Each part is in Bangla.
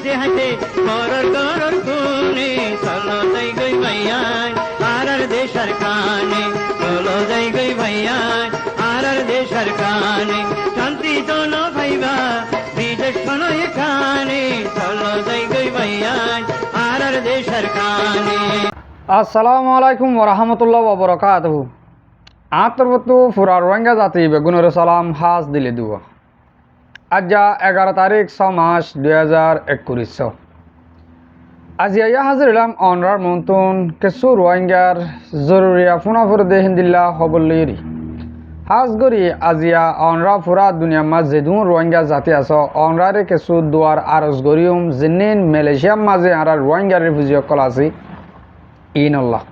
হাসে হাসে করর করর খুনে চলো যাই গই ভাইয়ান আর দেশার কানে চলো যাই গই ভাইয়ান আর দেশার কানে শান্তি জন ভাইবা বিদেশ শোনো এখানে চলো যাই গই ভাইয়ান আর দেশার কানে। আসসালামু আলাইকুম ওরহামতুল্লাহ ওবরাকাতুহু। আন্তর্বতু ফুরা রোহিঙ্গা জাতি বেগুনের সালাম হাজ দিলে দুয়া। আজ 11 তারিখ 6 মাস 2021। আজ ইয়া হাজির ইলাম অনরার মন্তুন কিছু রোহিঙ্গার জরুরিয়া ফুনাফুর দে হিন্দিল্লা হবল্লিরি হাজ গরি আজিয়া অনরা ফুরা দুনিয়া মাঝে দুন রোহিঙ্গা জাতি আস অনরারে কিছু দুয়ার আরজ গরিউম জিনিন মালয়েশিয়া মাঝে আর রোহিঙ্গা রিফিউজি কল আছে ইনল্লাহ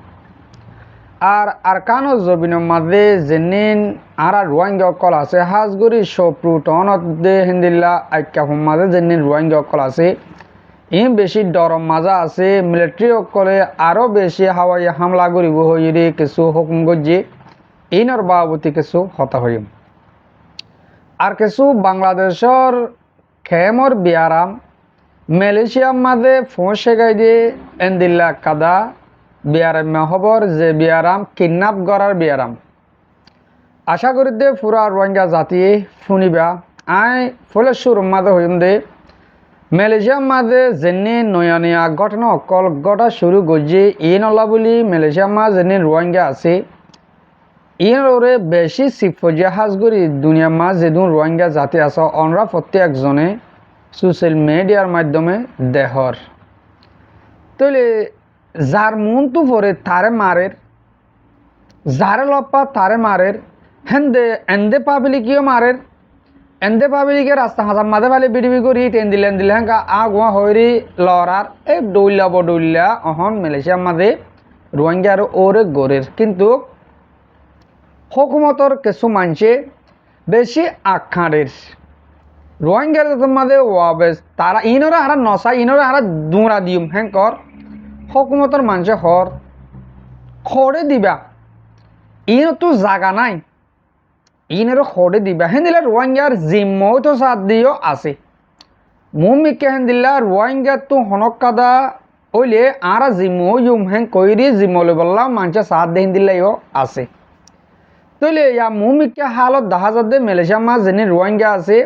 আর আরকানো জবিনের মাঝে যেনিন আর রোহিঙ্গা কল আছে হাজগুড়ি সপ্রুটনত দে হিন্দিল্লা আইক্যা মাঝে যেনিন রোহিঙ্গা কল আছে ইন বেশি ডরম মাজা আছে মিলিটারি অকলে আরও বেশি হাওয়াই হামলা করিব হইরে কিছু হুকুম গজ্জে ইনর বাবতি কিছু হতা হইম আর কিছু বাংলাদেশের খেমর বিয়ারাম মালয়েশিয়ার মাঝে ফোঁসে গাই দিয়ে এন্দিল্লা কাদা বিয়ারাম খবর যে বিয়ারাম কিডন্যাপ করার বিয়ারাম আশা করি দে পুরা রোহিঙ্গা জাতি শুনিবা আই ফলে সুর মাঝে হইম দে মালয়েশিয়ার মাঝে যেনি নয়া নয়া ঘটনা অকল ঘটা শুরু গজি ইনল্লা বলি মালয়েশিয়ার মাঝে যেনি রোহিঙ্গা আছে ইনরে বেশি সিফজিয়া হাজগুড়ি দুনিয়ার মাঝ যেদুন রোহিঙ্গা জাতি আছে অনরা প্রত্যেকজনে সোশ্যাল মিডিয়ার মাধ্যমে দেহর তলে যার মন তো পরে তারে মারের যারে লপ্পা তারে মারের এন্দে পাবলিকও মারের এন্দে পাবলিকে রাস্তা হাজার মাঝে ফালে বিডিবি করি টেন দিলে হ্যাঁ আগুয়া হইরি লড়ার এই ডইলা অহন মালয়েশিয়ার মাঝে রোহিঙ্গার ওরে গড়ের কিন্তু হুকুমতর কিছু মানুষে বেশি আখাঁড়ের রোহিঙ্গার মাঝে ওয়াবেস তারা ইনরে হারা নসা ইনরে হারা দুঁরা দিম হ্যাঁ কর হুকুমতর মানুষে হর খড়ে দিবা ইন তো জাগা নাই ইনের খড়ে দিবা হেন দিলে রোহিঙ্গার জিম্মও তো সাথ দিও আছে মুমিকে হেন দিলা রোহিঙ্গার তো হনক কাদা ওইলে আরা জিম্মও ইউম হ্যাঁ কইরি জিম্মলে বললাম মানুষে সাথ দেন দিলেও আছে তইলে ইয়া মুমিকে হালত দেখা যাতে মালয়েশিয়া মাঝ যেনি রোহিঙ্গা আছে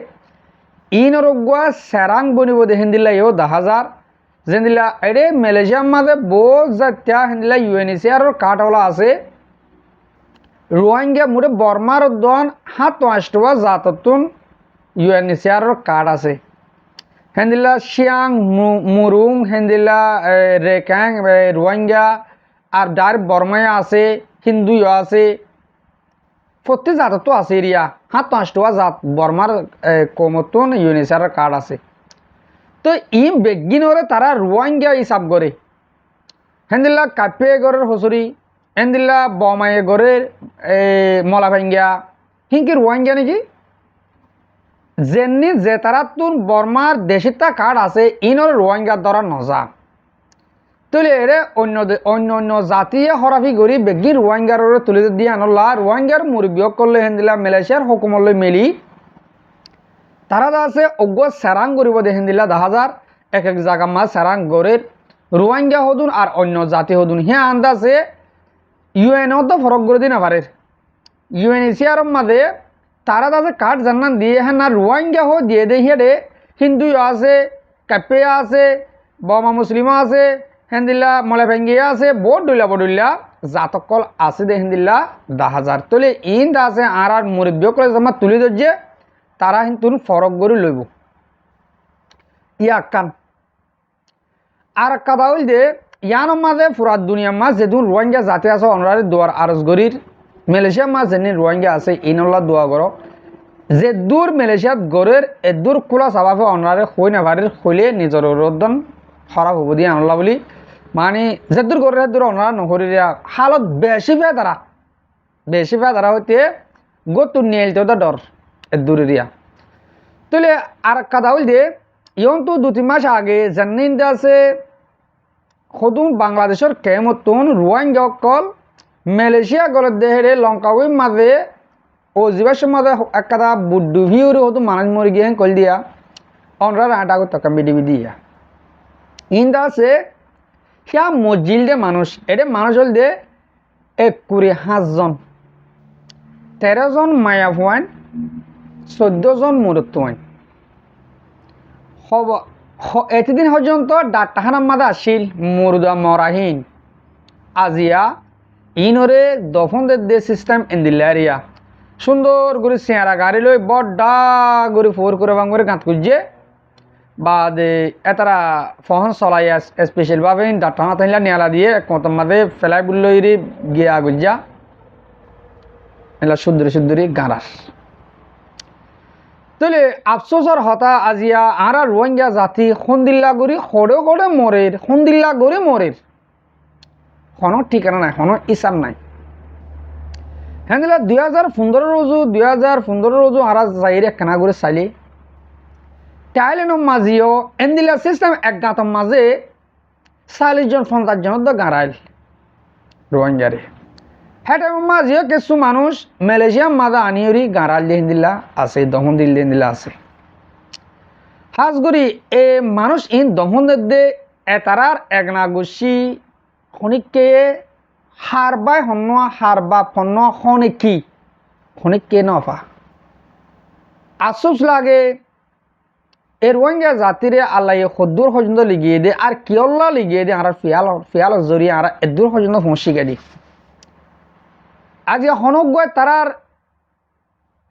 ইনর গুয়া সেরাং বনিব দে হেন দিলাইও দেখা যার যেন দিলা এরে মালয়েশিয়ার মাঝে বহুত জাতীয় হেন দিলা ইউএনএইচসিআর কার্ডওয়ালা আছে রোহিঙ্গা মুরে বর্মার দন 7-8টা জাততুন ইউএনএইচসিআর কার্ড আছে হেন্দিলা শিয়াং মুরুং হেন্দিলা রেকাং রোহিঙ্গা আর ডার বর্মায় আছে হিন্দুও আছে প্রত্যেক জাততো আছে এরিয়া 7-8টা জাত বর্মার কমতুন ইউএনএইচসিআর কার্ড আছে তো ই বেগিনরে তারা রোহিঙ্গা হিসাব করে হেন্দিলা কাপে গরের হসুরি হেন্দিল্লা বমায়ে গরের মলা ভাঙ্গিয়া হিংকি রোহিঙ্গা নাকি যেমনি যে তারা তুন বর্মার দেশিতা কার্ড আছে ইনর রোহিঙ্গার দ্বারা নজা তুলে এরে অন্য জাতীয় হরাফি গরি বেগি রোহিঙ্গার তুলে দিয়ে আনলা রোহিঙ্গার মুরব্বী করলে হেন্দিলা মালয়েশিয়ার হুকুমলৈ মেলি তারা আছে অজ্ঞ সেরাং করিব দে হেন্দিলা 10,000 এক জায়গা মাছ সেরাং গরের রোহিঙ্গা হদুন আর অন্য জাতি হদুন হ্যাঁ আন্দাজে ইউএনও তো ফরক করে দিন আবার ইউএনএইচসিআর মাঝে তারা তাদের কার্ড জানান দিয়ে হ্যাঁ না রোহিঙ্গা হো দিয়ে দেখিয়ে দে হিন্দু আছে কাপে আছে বমা মুসলিমা আছে হেন্দিল্লা মলাভেঙ্গিয়া আছে বডুল্লা জাতকল আছে দে হেন্দিল্লা 10,000 তলে ইন আছে আর মুরব্বী করে জমা তুলি ধরছে তারা কিন্তু ফরক করে লইব ইয়াকান আর কাদা হইল দে ইয়ানোর মাঝে পুরা দুনিয়ার মাঝ যেদুন রোহিঙ্গা জাতি আছে অনরারে দোয়ার আরজ গরির মালয়েশিয়ার মাঝ যেনি রোহিঙ্গা আছে ইনল্লা দোয়া গর যে দূর মালয়েশিয়াত গরের এ দূর খোলা চাবাফে অনরারে হই নাভারের হইলে নিজের রোদন খারাপ হব দিয়ে আনলা বলি মানে যে দূর গরের দূর অনরা নহরিয়া হালত বেশি ফে তারা হইতে গতুন নিয়েলতে তো ডর এ দূরেরিয়া তুলে আর কাদা হইল দে ইয়ন তো 2-3 মাস আগে জানিন আছে সদুন বাংলাদেশের কেমতন রোহিঙ্গা কল মালয়েশিয়া গলত দেহেরে লঙ্কাউই মাঝে ও জীবাসের মাঝে একটা বুড্ডু ভিউরে হতো মানুষ মরে গিয়ে কল দিয়া অনরা আটা তকা বিডি দিয়া ইন্দা আছে সিয়া মজিল দে মানুষ এটা মানুষ হল দে 25 13 মায়া ফুয়ান 14 মুরত ফুয়ান হব এতদিন পর্যন্ত ডাক্তারখানার মাদা আসিল মুরদা মরাহীন আজিয়া ইনরে দফন দে সিস্টেম ইন্দিলারিয়া সুন্দর করে চেয়ারা গাড়ি লই বড্ডা করে ফোর করে বাং করে গাঁত খুঁজছে বাদে এতারা ফহন চলাই স্পেশালভাবে ডাক্তারখানা তাইলা নিয়ালা দিয়ে কতম মাদে ফেলাই বুল্লইরি গিয়া গুজা এলা শুদ্ধরি গাঁড়ার তাহলে আফসোসর হতা আজিয়া আরা রোহিঙ্গা জাতি সন্দিল্লা গড়ি সড়ে মরের সন্দিল্লা গড়ি মরের কোনো ঠিকানা নাই কোনো ইসাম নাই হ্যাঁ 2015 রোজু আরা যাইরে একখানা করে চাইলি টাইলেন মাঝিও এন্দিলা সিস্টেম এক গাঁতম মাঝে 40 জন 50 জন গাঁড়াইল রোহিঙ্গারে হ্যাঁ মাঝিও কিছু মানুষ মালয়েশিয়া মাদা আনিয়রি গাঁড়াল দিয়ে দিলা আছে দহন দিল দিয়ে দিলা আছে হাজ করি এ মানুষ ইন দহন দে এতারার একনা গুছি খনিককে হারবাই হন্য হারবা ফন্ন খনিককে নফা আফসোস লাগে এর রোহিঙ্গা জাতিরে আল্লাহ সদ্দুর পর্যন্ত লিগিয়ে দে আর কিয়ল্লা লিগিয়ে দে আর ফিয়াল জরিয়ে আর এদুর পর্যন্ত পৌঁছিকে দি আজ হনজ্ঞ তারার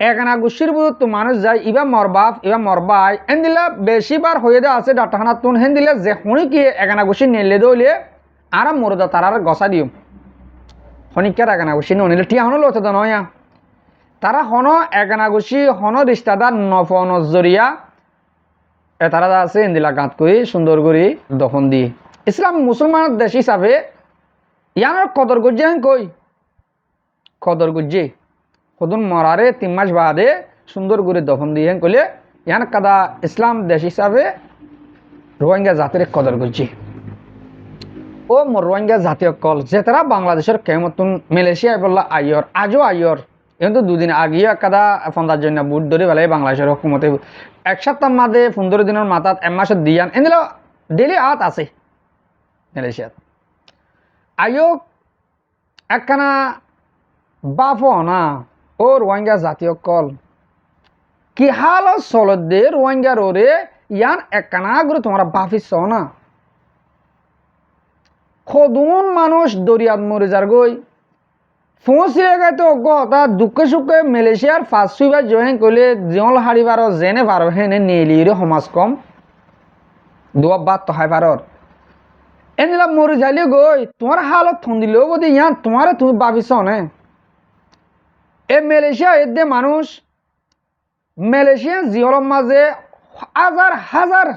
একনা গুছির বুধ মানুষ যায় ইবা মরবাপ ইবা মরবাই এন দিলা বেশিবার হয়ে দে আছে ডাক্তারখানা তুন হেন দিলে যে শুনি কি একনা গুছি নেলে দৌলিয়ে আর মরদা তারার গসা দিও শনিকার একনা গুছি নিলে টিয়া হনো লোতে তো নয়া তারা হন একনা গুছি হন রিস্তাদার নফন জরিয়া তারা আছে ইন্দিলা গাঁত করে সুন্দর করে দফন দিয়ে ইসলাম মুসলমানের দেশ হিসাবে ইয়ানোর কদর গুজে কই কদর গুজে কদন মরারে 3 মাস বাদে সুন্দর করে দফন দিয়ে কইলে ইয়ান কাদা ইসলাম দেশ হিসাবে রোহিঙ্গা জাতির কদর গুজে ও রোহিঙ্গা জাতীয় কল যে তারা বাংলাদেশের কেমতন মালয়েশিয়ায় বললা আইয়র আজও আইয়র কিন্তু দুদিন আগিয়ে কাদা 15 জন বুট ধরে বেলায় বাংলাদেশের হুকুমতে 1 সপ্তাহ মাদে 15 দিনের মাথাত 1 মাসের দিয়ান এনে ডেলি আত আছে মালয়েশিয়াত আইও একখানা বাফ না ও রোহিঙ্গা জাতীয় কল কি হাল চলত দে রোহিঙ্গার ওরে ইয়ান একখানা করে তোমরা বাফিস না খদুন মানুষ দরিয়াত মরে যার গই ফোঁসিয়ে গে তো তা দুঃখে সুখে মালয়েশিয়ার ফাঁসুইবার জয়েন করলে জিয়ল হারিবার জেনে পারো হেনে নেলিরে সমাজ কম দুয়া বাদ তো হাই পারর এনিলা মরে যাইলে গই তোমার হালত থন দিলেও বোধ ইয়ান তোমারে তুমি ভাবিস নে এ মালয়েশিয়া এদে মানুষ মালয়েশিয়ান জিয়লর মাঝে হাজার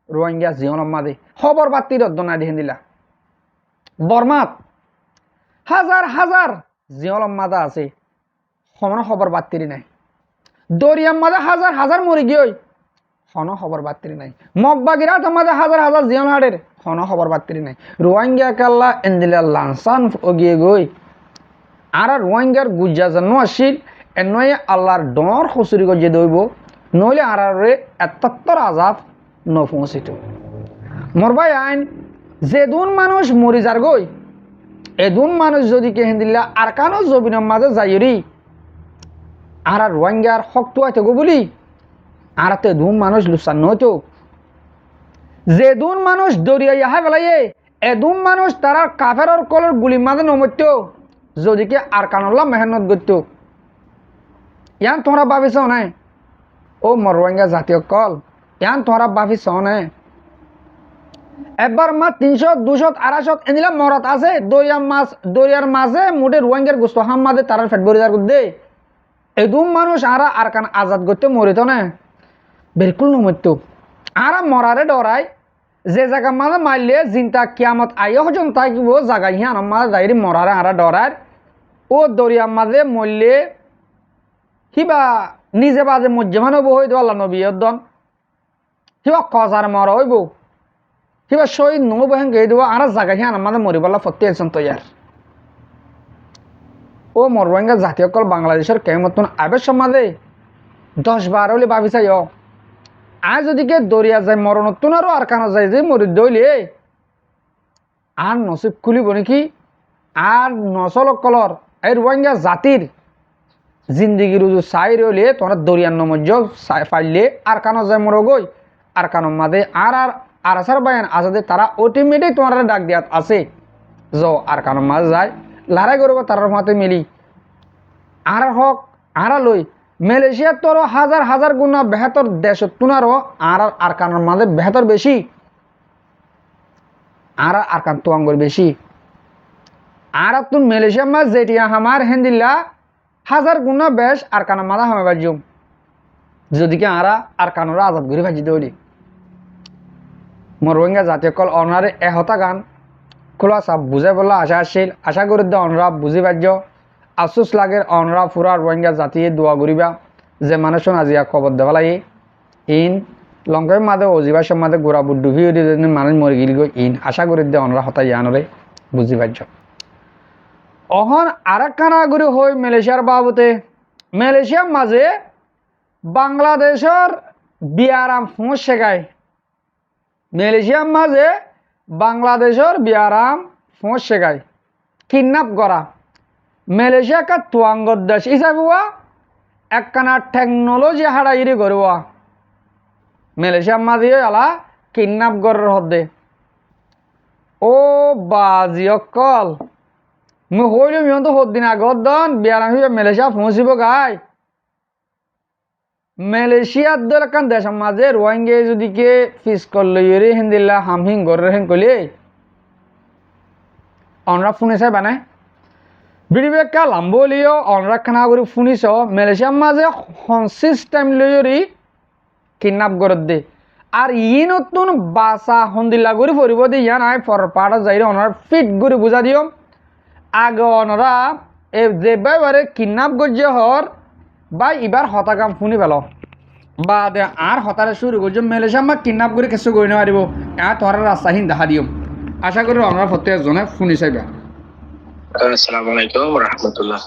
রোহিঙ্গা জিয়লর মাঝে খবর বাতির অদ্দনা দিয়ে দিলা বর্মাত হাজার জিয়লম মাদা আছে সমান খবর বাতিরি নাই দরিয়াম মাদা হাজার মরি গিয়ে হন খবর বাতিরি নাই মগবাগিরা তোমাদে হাজার জিয়ল হাড়ের হন খবর বাতিরি নাই রোহিঙ্গা কাল্লা এন্দিলা লানসান গিয়ে গই আর রোহিঙ্গার গুজ্জা জানো আসিল এনয়ে আল্লাহর ডর খুচুরি গিয়ে দইব নইলে আর এত্তর আজাব নপৌঁছিত মরবাই আইন যেদুন মানুষ মরি যার গই এদুন মানুষ যদি কেহেন দিল্লা আর কানো জবিনের মাঝে যাইরি আর রোহিঙ্গার হকটো আইতে গো বলি আর তেদুন মানুষ লুসান নইতো যেদুন মানুষ দরিয়া ইহা বেলাইয়ে এদুন মানুষ তারা কাফেরর কলের গুলি মাঝে নমত্য যদি কে আর কানল্লা মেহনত করত ইয়ান তোমরা ভাবিস নাই ও মর রোহিঙ্গা জাতীয় কল ইয়ান তোমরা ভাবিস নাই এবার মা 300 200 250 এনিলা মরত আছে দরিয়ার মাঝে মোটে রোহিঙ্গার গোস্ত হাম মাঝে তারার ফেট ভরে যার দে এদুম মানুষ আর কান আজাদ করতে মরিত না বিলকুল নমরত আর মরারে ডরাই যে জায়গা মাঝে মারলে জিনতা কিয়ামত আইয় হজন থাকিব জায়গা হিয়ান মাঝে যাইরি মরারে আর ডরার ও দরিয়ার মাঝে মরলে হিবা নিজে বাজে মজ্জমান হইব হইতো আল্লাহ নবী দন হিবা কজার মরা হইব হিবা শহীদ নব হেঙ্গে দিব আর জায়গা হিয়ান আমাদের মরিবাল্লা ফতে আছেন তৈয়ার ও মর রোহিঙ্গা জাতীয় কল বাংলাদেশের কেমতন আবের সমাজে 10-12 হলে ভাবি চাই আর যদিকে দরিয়া যায় মরণত্ব আরো আর কানা যায় যে মরি দইলে আর নসিব খুলিব নাকি আর নসলক কলর এই রোহিঙ্গা জাতির জিন্দিগি রুজু চাই রইলে তোমরা দরিয়ার নমজ্জ পাইলে আর কানো যায় মরো গই আর কানো মাদে আর আর আর আসার বায়ান আসাদে তারা অটোমেটিক তোমার ডাক দিয়াত আছে য আর কানো মাঝ যায় লড়াই করবো তার মাতে মিলি আর হক আর লই মালয়েশিয়ার তো হাজার হাজার গুণা বেহতর দেশ তুনারও আর আর কানোর মাঝে বেহতর বেশি আর আর কান তোয়াঙ্গর বেশি আর তুন মালয়েশিয়ার মাঝ যেটিয়া আমার হেন্দিল্লা হাজার গুণা বেশ আর কানা মাদা হামে বাজ্যম যদিকে আরা আর কানোরা আজাদ ঘুরে ভাজি দৌড়ি মোর রোহিঙ্গা জাতীয় কল অনারে এহতা গান খোলা সাপ বুঝাই বললা আশা আসছিল আশা করি দে অনরা বুঝি বাজ্য আফসোস লাগে অনরা ফুরা রোহিঙ্গা জাতিয়ে দোয়া করিবা যে মানুষজন আজিয়া খবর দেওয়া লাগে ইন লঙ্কাই মাদে অজিবাসের মাদে গোড়া বুড্ডু ভিও মানুষ মরে গিল গো ইন আশা করি দে অনরা হতাই আনরে বুঝি বাজ্য অহন আরেক কানাগুড়ি হই মালয়েশিয়ার বাবুতে মালয়েশিয়ার মাঝে বাংলাদেশের বিয়ারাম ফোঁস শেখায় মালয়েশিয়ার মাঝে বাংলাদেশের বিয়ারাম ফোঁস শেখায় কিডন্যাপ করা মালয়েশিয়া কা তোয়াঙ্গর দেশ হিসাবে একখানা টেকনোলজি হারাইরি করবা মালয়েশিয়ার মাঝে আলা কিডন্যাপ করার হদ্দে ও বাজি অকল মই হইলো মিহন্ত সদিন আগত দন বিয়ারাম হিসেবে মালয়েশিয়া পৌঁছিব গাই মালয়েশিয়ার দল এখান দেশের মাঝে রোহিঙ্গা যদিকে ফিস করলে হিন্দিল্লা হামহিং গরের হেন কলি অনরা ফোনে চাই বানায় বিড়িবেকা লাম্বলিও অনরা খানা করে শুনিছ মালয়েশিয়ার মাঝে সিস্টেম লইরি কিডন্যাপ করে দে আর ই নতুন বাসা হন্দিল্লা করে ফুরিব দি ইয়া নাই ফরপাড়া যাই অনার ফিট করে বুঝা দিও আগে অনরা এ যেবারে কিডন্যাপ গজ্জে হর বা এবার হতাকাম শুনি পেল বা দে আর হতারে শুরু করছো মালয়েশিয়া মা কিডন্যাপ করে কিছু করে নেওয়ারিব তোমার রাস্তাহীন দেখা দিও আশা করি আমরা প্রত্যেকজনে শুনি চাইবা আসসালামু আলাইকুম রহমতুল্লাহ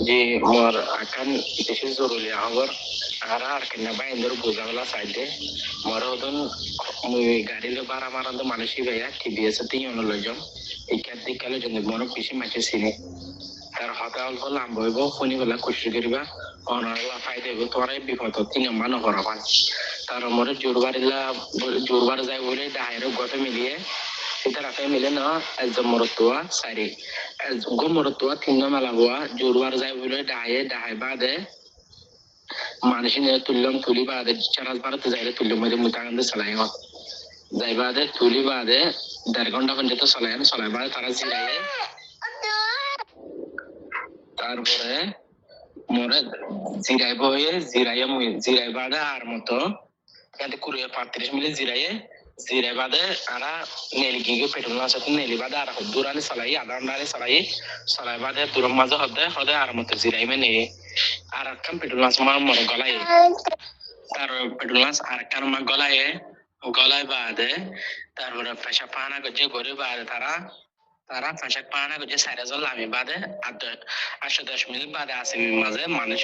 জি মোর আকান বেশি জরুরি খবর আর কিনা বাইন্দর বুঝাবেলা সাইডে মোর হদন মুই গাড়িলে বারা মারান তো মানুষই ভাইয়া টিভিএস তিন লইজম ইকার দিকালে জন্য মনে বেশি মাছে চিনি তার হতা অল্প লাম্ব হইব শুনি বেলা খুশি করিবা অনারলা ফাইদা হইব তোমার বিপদ তিন মানুষ হরাবান তার মরে জোরবার যায় বলে ডাহাইরে গত মিলিয়ে এটা রাখে মিলে না একজন মরতুয়া সারি একজন মরতুয়া তিন মেলা হওয়া জোরবার যায় বলে ডাহাই বাদে মানুষ নিয়ে তুললাম তুলি বাদে চারাজ বাড়াতে যাইলে তুললাম মধ্যে মুতাগান্ধে চালাই হত যাই বাদে তুলি বাদে 1.5 ঘন্টা পর্যন্ত চলাই বাদে তারা জিরাইয়ে তারপরে মরে জিরাই বাদে আর মতো এখানে 35 মিনিট জিরাই বাদে আরা নেলি গিয়ে পেট্রোল না সাথে নেলি বাদে আর দূরানি চালাই আধা ঘন্টা চালাই বাদে দূরের মাঝে হদে আর মতো জিরাই মানে আর একখান পেট্রোল মাছ মরে গলায় তার পেট্রোল মাছ আর একখান গলায় বাদে তারপরে পেশা পানা করছে গড়ে বাদে তারা পেশাক পানা করছে 4,000 লামি বাদে 8-10 মিনিট বাদে আসিমি মাঝে মানুষ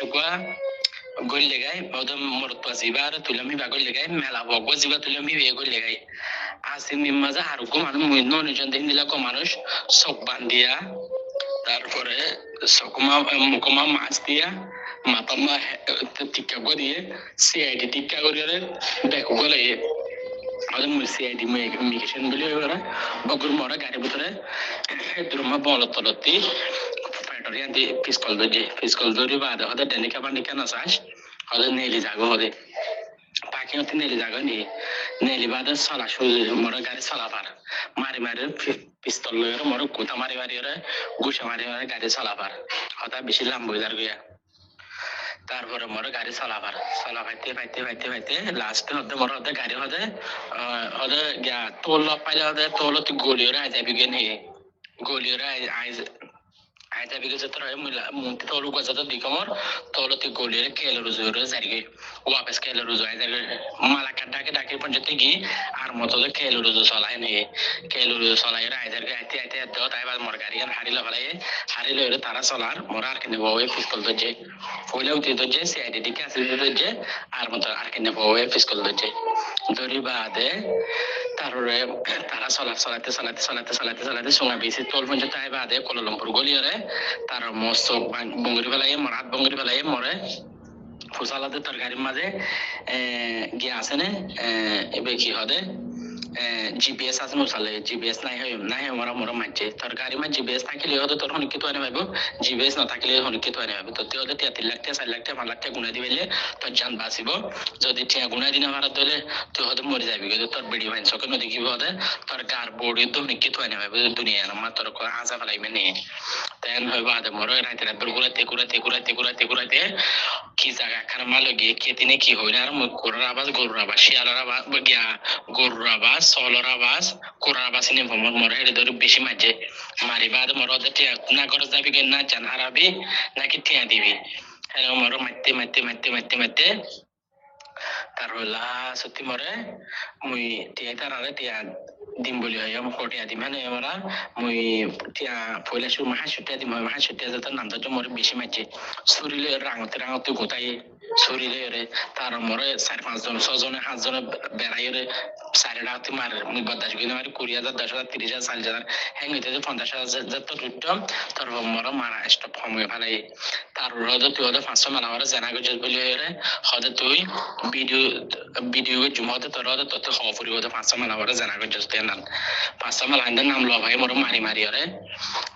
গড়লে গাই ওদের মরত্বা জিবা আর তুলামি বা গড়লে গাই মেলা বগ জিবা তুলামি বিয়ে গড়লে গাই আসিমি মাঝে আর মানুষ নজন দিন দিলা মানুষ চোখ বান্ধিয়া তারপরে মুখমা মাছ দিয়া মাথা মা টিকা করিয়ে সিআইডি টিকা করিয়ে দেখো গলে আমাদের সিআইডি ইমিগ্রেশন বলে ওরা বগুর মরা গাড়ির ভিতরে দ্রুমা বল তলতি ফ্যাক্টরি দিয়ে ফিসকল ধরি বাদে ওদের ডেলিকা বান্ডিকা না চাস ওদের নেলি যাগো ওদের পাখি হতে নেলি যাগো নেলি বাদে চলা শুরু মরা গাড়ি চলাবার মারি পিস্তল লইরে মরা কোথা মারি গুছা মারি গাড়ি চলাবার হতা বেশি লাম্ব যার গিয়া তারপরে মরে গাড়ি চালাইতে লাস্টে হতে গাড়ি হতে গিয়া টোল পাইলে হতে টোল তুই গলিওরে আই যাবি গে নিয়ে গলিওরে আইতা বিগে যত রয় মুন্তি তলু গজাত দিকমর তলতে গোলিরে কেলে রুজুরে জারিগে ওয়াপস কেলে রুজু আইতা মালাকা ডাকে ডাকে পঞ্চায়েতে গি আর মতো তো কেলে রুজু চলাই নে কেলে রুজু চলাই আইতার আইতে আইতে এত তাই বাদ মর গাড়ি হারি লাগালে হারি লইরে তারা চলার মর আর কিনে বউয়ে ফিসকল দজে ফইলে উঠে দজে সিআইডি কে আসলে দজে আর মতো আর কিনে বউয়ে ফিসকল দজে দরি বাদে তারপরে তারা চলাতে চলাতে চলাতে চলাতে চলাতে সোঙা বেশি তোল পঞ্চায়েত তাই বাদে কোলালামপুর গলিয়রে তার মস্ত বঙ্গরি ফেলাই মর হাত বঙ্গরি ফেলাই মরে ফুসালাতে তরকারির মাঝে গিয়ে আসে না এবার কি হবে জিপিএস আছে মুসালে জিপিএস নাই মরা মরা মানছে তরকারি মা জিপিএস থাকিলে হয়তো তোর হনিকে তো আনে ভাবো জিপিএস না থাকিলে হনিকে তো আনে ভাবো তো তুই হয়তো 3 লাখ 4 লাখ 5 লাখ গুণা দিবেলে তোর জান বাঁচিব যদি টিয়া গুণা দিনা ভারত দিলে তুই হয়তো মরে যাবি কিন্তু তোর বেড়ি ভাই চোখে নদী কি হতে তোর গার বডি তো হনিকে তো আনে ভাবো দুনিয়া আমার তোর আজা ফেলাইবে নে তেন হইব আদে মরে রাইতে রাত ঘুরাতে কি জায়গা খান মালো গিয়ে খেতে নে কি হইনা আর গরুর আবাস শিয়ালার আবাস গিয়া গরুর আবাস সলর আবাস কোরার আবাস নে ভ্রমণ মরে হেঁটে ধরে বেশি মাঝে মারি বাদ মর ওদের টিয়া না করে যাবি না জান হারাবি নাকি টিয়া দিবি হ্যাঁ মর মারতে তার হইলা সত্যি মরে মুই টিয়া তারারে টিয়া দিম বলি হয় আমার কোটিয়া দিম হ্যাঁ আমরা মুই টিয়া পয়লা শুরু মাহা ছুটিয়া দিম মাহা ছুটিয়া যেত নাম তো মরে বেশি মারছে শরীরে রাঙতে গোটাই শরীরে রে তার মরে 4-5 জন 6 জনে 7 জনে বেড়াই রে সাড়ে রাতে মার মুই বদাস গিয়ে মারি 20,000 10,000 30,000 40,000 হ্যাং হইতে 50,000 যত রুটম তার মরে মারা স্টপ সময় ফেলাই তার রোদে তুই ওদের 500 মেলা মারা জানা গেছে বলি রে হদে তুই ভিডিও জুমাতে তোর হদে তত খবর হদে 500 মেলা মারা জানা গেছে তুই নাম 500 মেলা হান্ডে নাম লো ভাই মরে মারি রে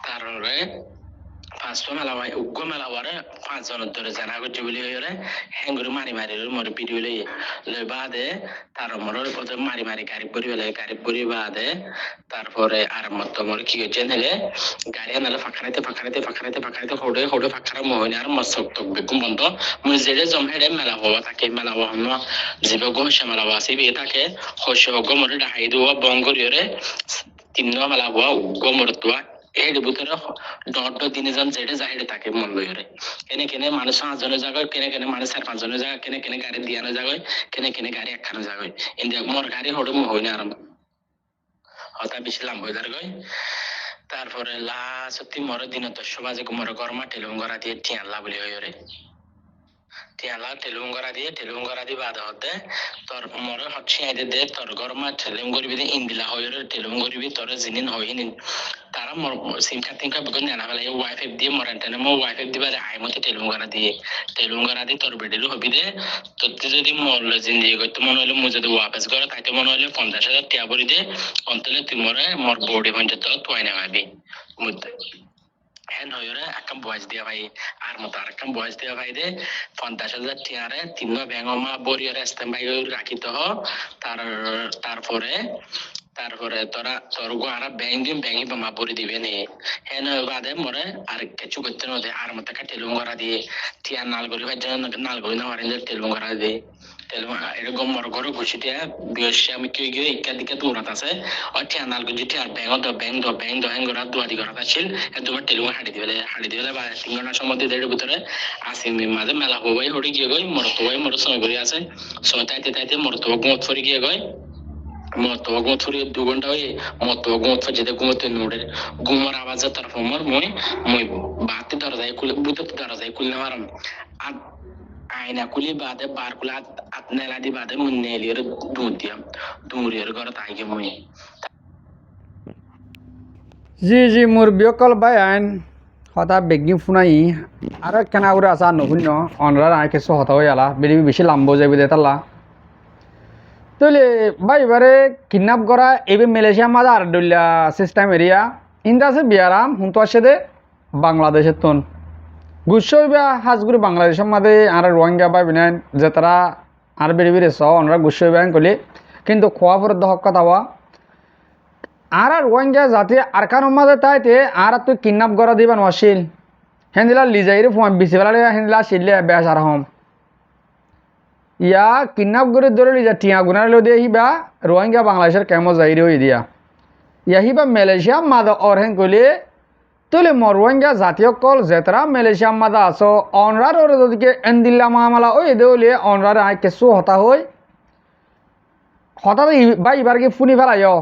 তার রে 500 মেলা ভাই উগ্র মেলা ওরে 5 জনের ধরে জানা গেছে বলি রে হ্যাঙ্গুরি মারি মরে ভিডিও লই বাদে তার মরে পথে মারি গাড়ি পরি বাদে তারপরে আর মত মরে কি হচ্ছে নেলে গাড়ি আনালে ফাঁকারাইতে হোড়ে ফাঁকারা মহিনে আর মসক তক বেকুম বন্ধ মুই জেলে জম হেড়ে মেলা হওয়া থাকে মেলা হওয়া জীব গহসে মেলা হওয়া আসি বিয়ে থাকে হসে হগ মরে ডাহাই দেওয়া বঙ্গরিয়রে 3 মেলা হওয়া উগ্র মরতুয়া এর ভিতরে ডট দিনে যান যেটা যাইড়ে থাকে মন লইরে কেনে মানুষ 5 জনের জায়গায় কেনে মানুষ 4-5 জনের জায়গায় কেনে গাড়ি দিয়ানো জায়গায় কেনে গাড়ি একখানো জায়গায় ইন্ডিয়া মোর গাড়ি হড়ে হই না আরম্ভ হতা বেশি লাম হয়ে যার তারপরে সত্যি মরে দিন 10 বাজে মরে গরমা টেলিফোন করা দিয়ে টিয়াল্লা বলি হই রে টিয়ালা টেলিফোন করা দি বাদ হতে তোর মরে হচ্ছে দে তোর গরমা টেলিফোন করবি ইন্দিলা হই রে টেলিফোন করবি তোর জিনিন হইনি তারা সিম কার্ড বেগুন জানা ফেলে ওয়াইফাই দিয়ে মরেন্টানে ওয়াইফাই দিবা আইমতে টেলিফোন করা দি তোর বেডিলু হবি দে তোর যদি মরলে জিন্দিগি করতে মনে হইলে মুই যদি ওয়াপস করে তাইতে মনে হইলে 50,000 টিয়া ভরি দে অন্তলে তুই মরে মোর বডি ভাঞ্জে তো তুই না ভাবি মুদ্দে হ্যান হইরে একদম বয়স দিয়া ভাই আর মতো আর একদম বয়স দিয়া ভাই দে 50,000 টিয়ারে 3 ব্যাঙমা বরিয়ার স্ট্যান্ড বাই রাখিতে হ তারপরে তোরা তোর গোয়ারা ব্যাঙি বামা বরি দিবে নে হেন বাদে মরে আর কিছু করতে নদে আর মতো টেলিফোন করা দিয়ে টিয়া নালগরি ভাই নালগরি না মারেন টেলিফোন করা দিয়ে এরকম মর ঘরে ঘুষি টিয়া বিয়সে আমি কি গিয়ে দিকে দৌড়াত আছে আর টিয়া নালগরি টিয়ার ব্যাং দো হ্যাং করা দুয়াদি করা ছিল তোমার টেলিফোন হাঁটি দিবে বা 3 ঘন্টার সময় দেড় ভিতরে আসি মাঝে মেলা হবাই হড়ি গিয়ে গই মর সময় করে আছে সময় তাইতে মরতো গোঁত ফরি গিয়ে গই মত ফরি 2 ঘন্টা হয়ে গোঁত যেতে ঘুমোতে নোড়ে ঘুমার আওয়াজ তারপর মই বাতি দরজায় খুলে মারাম আয়না কুলি বাদে বার কুলে নেলা দি বাদে মুই নেলিয়র দুরিয়র ঘরে তাইকে মই জি মোর বিয়কল বাই আইন হতা বেগনি ফুনাই আর কেনা করে আসা নহুন্য অনরা আই কিছু হতা হয়ে আলা বেশি লাম্বো যাবি দে তাল্লা তাহলে ভাই এবারে কিডন্যাপ করা এবে মালয়েশিয়া মাঝে আর ডলিয়া সিস্টেম এরিয়া ইন্দা আছে বিয়ারাম হুঁতো আসে দে বাংলাদেশের তন গুচ্ছ হইবা হাজগুড়ি বাংলাদেশের মাঝে আর রোহিঙ্গা বা বিনাইন যে তারা আর বেড়ে স ওনারা গুচ্ছ হইবা কলি কিন্তু খোয়া পরে দহক কথা হওয়া আর রোহিঙ্গা জাতি আর কারোর মাঝে তাইতে আর তুই কিডন্যাপ করা দিবা নশিল হেন্দিলা লিজাইরে বিচি পেলালে হেন্দিলা সিলে বেশ আর হম ইয়া কিডন্যাপ করে ধরে লিজা টিয়া গুনার লো দিয়ে হিবা রোহিঙ্গা বাংলাদেশের কেমন যাইরে হয়ে দিয়া ইয়া হিবা মালয়েশিয়া মাদা অর হেন কলি তাহলে রোহিঙ্গা জাতীয় কল যেতারা মালয়েশিয়ার মাঝে আছো অনরার ওরে যদিকে এন্দিল্লা মামলা ওই দেউলে অনরার আয় কিছু হতা হই হঠাৎ বা এবার কি ফুনি ফেলাইও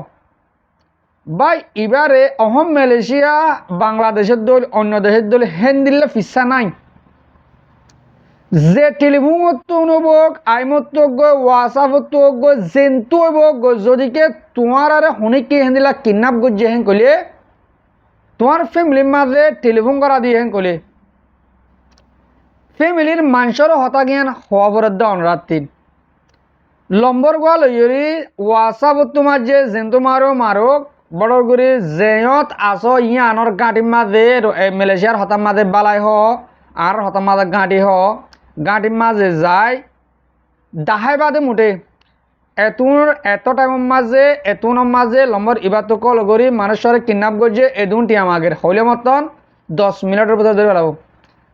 বা এবারে অহম মালয়েশিয়া বাংলাদেশের দল অন্য দেশের দল হেন্দিল্লা ফিসা নাই যে টেলিফোনত নবক আইমত হোয়াটসঅ্যাপত জেন্তু হইব যদিকে তোমার আরে হনিকে হেন্দিলা কিডন্যাপ করছে হেন কলে তোমার ফ্যামিলির মাঝে টেলিফোন করা দিয়ে হেন কলে ফ্যামিলির মানুষেরও হতা জ্ঞান হওয়া পরে অনুরাধ তিন লম্বর গোয়া লইরি হোয়াটসঅ্যাপত তোমার যে জেন্তু মারক বড় করে জেয়ত আস ইয়ে আনর গাঁটির মাঝে মালয়েশিয়ার হতার মাঝে বালাই হ আর হতার মাঝে গাঁটি হ গাঁটির মাঝে যায় দাহাই বাদে মুঠে এত টাইমের মাঝে এতুনের মাঝে লম্বর ইবার তো কল করি মানুষের কিডন্যাপ করছে এদুন টিয়াম আগের হইলে মতন 10 মিনিটের ভিতরে ধরে পেলাবো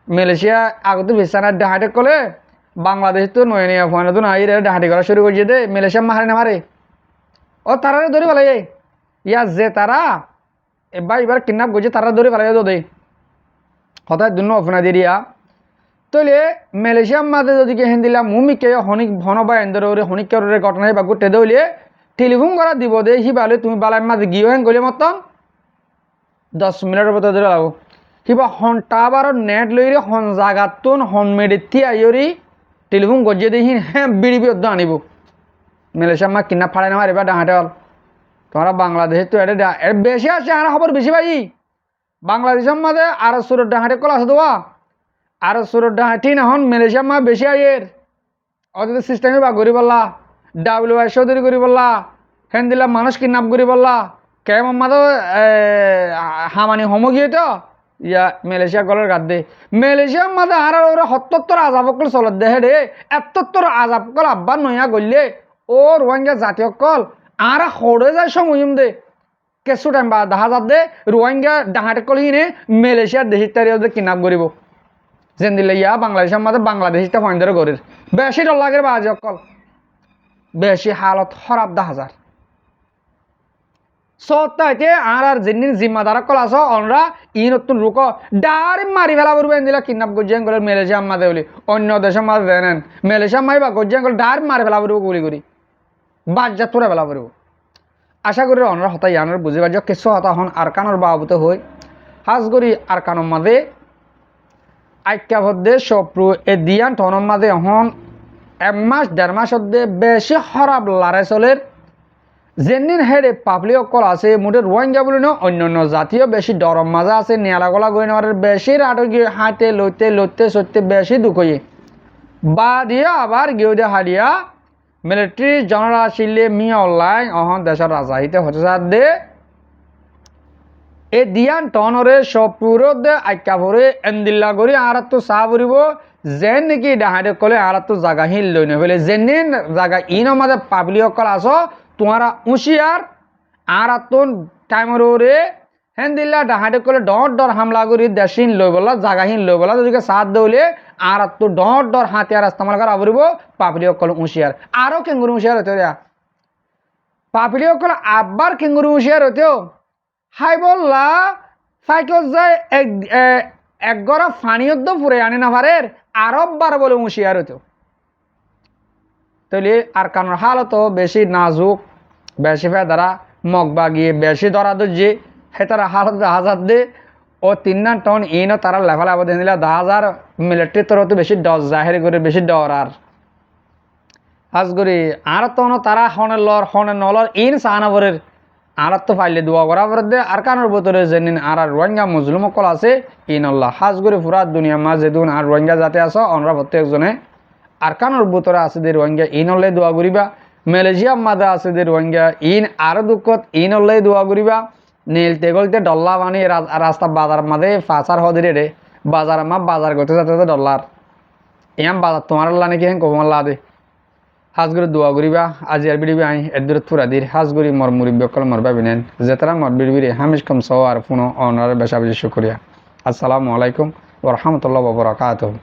মালয়েশিয়া আগতে বিছানার ডাহাটে কলে বাংলাদেশ তো নয় নিয়ে ফোন তো নাই ডাহাটি করা শুরু করছে দে মালয়েশিয়া মারে না মারে ও তারা ধরে পেলাই ইয়া যে তারা এবার কিডন্যাপ করছে তারা ধরে পেলাই দে হঠাৎ দুনো অফনা দিয়া তইলে মালয়েশিয়ার মাঝে যদি হেন দিলা মুমিকে হনিক ভন বা এন্দরে হনিকের ঘটনা বা গোটে দইলে টেলিফোন করা দিব দে হিবালে তুমি বালার মাঝে গিয়ে হেন গলে মতন 10 মিনিটের ভিতরে ধরে লাগো হিবা হন টাবার নেট লইরে হন জাগাতুন হন মেডিথি আইরি টেলিফোন গজে দেখি হ্যাঁ বিড়ি বিদ্য আনিব মালয়েশিয়ার মা কিনা ফাড়ে না এবার ডাহাটে হল তোমরা বাংলাদেশে তো এটা বেশি আছে আর খবর বেশি ভাই বাংলাদেশের মাঝে আর সুরত ডাহাটে কল আছে দেওয়া আর সুরত ডাহাটি না হন মালয়েশিয়ার মা বেশি আইয়ের অত সিস্টেমে বা গরি বললা WSO তৈরি করি বললা হেন দিলা মানুষ কিডন্যাপ করি বললা কেমন মাদো হামানি হমো গিয়ে তো ইয়া মালয়েশিয়া গলের গাদ দে মালয়েশিয়ার মাঝে আর ওরা ৭০ আজাবকল চলত দেহে রে ৭১ আজাবকল আব্বার নয়া গললে ও রোহিঙ্গা জাতীয় কল আর হড়ে যায় সময় দে কেসু টাইম বা দেখা যাত দে রোহিঙ্গা ডাঙাটে কল হিনে মালয়েশিয়ার দেশির তারিয়ে কিডন্যাপ করিব যেন দিলে ইয়া বাংলাদেশের মাঝে বাংলাদেশিটা ফয়েন্দারে গরির বেশি ডর লাগে বা আজি অকল বেশি হালত খরাব দেখা যার সত্যাইতে আর যেদিন জিম্মাদার কল আস অনরা ই নতুন রুক ডারি মারি ফেলা করবো দিলা কিডন্যাপ গজিয়ান করে মালয়েশিয়ার মাঝে বলি অন্য দেশের মাঝে দেন মালয়েশিয়ার মাইবা গজিয়ান করে ডারি মারি ফেলা করবো গুলি করি বাজ্জাত তোরা ফেলা করবো আশা করি অনরা হতা ইয়ানোর বুঝি বাজ কিছু হতা হন আর কানোর বাবুতে হই হাজ করি আর কানোর মাঝে আইক্যাভদ্দে সপ্রু এ দিয়ান টনের মাঝে হন 1 মাস 1.5 মাস অধ্যে বেশি খরাব লারে চলের যেদিন হেডে পাবলিক অকল আছে মোটে রোহিঙ্গা বলি ন অন্যান্য জাতীয় বেশি ডরম মাঝে আছে নিয়ালাগোলা গই নেওয়ার বেশি রাত গিয়ে হাঁটে লইতে সত্যি বেশি দুঃখ হয়ে বা দিয়া আবার গিয়ে দিয়ে হারিয়া মিলিটারি জনরা আসিলে মিয়া অনলাইন অহন দেশের রাজশাহীতে হতে দে এ দিয়ান টনরে সব পুরো দে আইকা ভরে এন্দিল্লা করি আর তো চাহ ফুরিব যেন নাকি ডাহাটে কলে আর তো জাগা হিল লই নফেলে যেন জাগা ইন মাঝে পাবলিক অকল আস তোমারা উঁশিয়ার আর তো টাইমের ওরে হেন দিল্লা ডাহাটে কলে ডর হামলা করি দেশিন লই বলা জাগাহীন লই বলা যদি সাথ দৌলে আর তো ডর হাতিয়ার ইস্তেমাল করা ফুরিব পাবলিক অকল উঁশিয়ার আরও কেঙ্গুরি উঁশিয়ার হতে পাবলিক অকল আবার কেঙ্গুরি উঁশিয়ার হতেও হাই বললা সাইকেল যায় এক গড়া ফানিয়দ্দ ফুরে আনে না পারের আরব বার বলে হুঁশিয়ার হতো তাহলে আর কানোর হালত বেশি নাজুক বেশি ফেদারা মগবা গিয়ে বেশি ধরা দর্জি হেতারা হালত হাজার দে ও 3 টন ইন তারা লেভেল আবেদন দিলে 10,000 মিলিটারি তরফ বেশি ডর জাহের করে বেশি ডর আর হাজ করি আর তো তারা হনে নলর ইন সাহানাবরের আর তো ফাইলে দোয়া করা দে আর কানোর বোতরে যেদিন আর রোহিঙ্গা মুসলিম কল আছে ইনল্লাহ হাজ করে পুরা দুনিয়া মাঝ যেদিন আর রোহিঙ্গা যাতে আস অনরা প্রত্যেকজনে আর কানোর বোতরে আছে দে রোহিঙ্গা ইনল্লাই দোয়া করিবা মালয়েশিয়ার মাঝে আছে দে রোহিঙ্গা ইন আর দুঃখত ইনল্লাই দোয়া করিবা নীলতে গলতে ডল্লা বানি রাস্তা বাজার মাঝে ফাঁসার হদিরে রে বাজার মা বাজার করতে যাতে ডলার ইয়াম বাজার তোমার আল্লাহ নাকি হ্যাঁ কমাল্লা দে হাজগুড়ি দোয়া করিবা আজি আর বিড়িবি আই এদুর থুরা দির হাজগুড়ি মর মুরিব্য কল মরবা বিনেন যেতারা মর বিড়বিরে হামিশ কম সওয়ার পুনো অনার বেশা বেশি শুকরিয়া আসসালামু আলাইকুম ওয়া রাহমাতুল্লাহি ওয়া বারাকাতুহু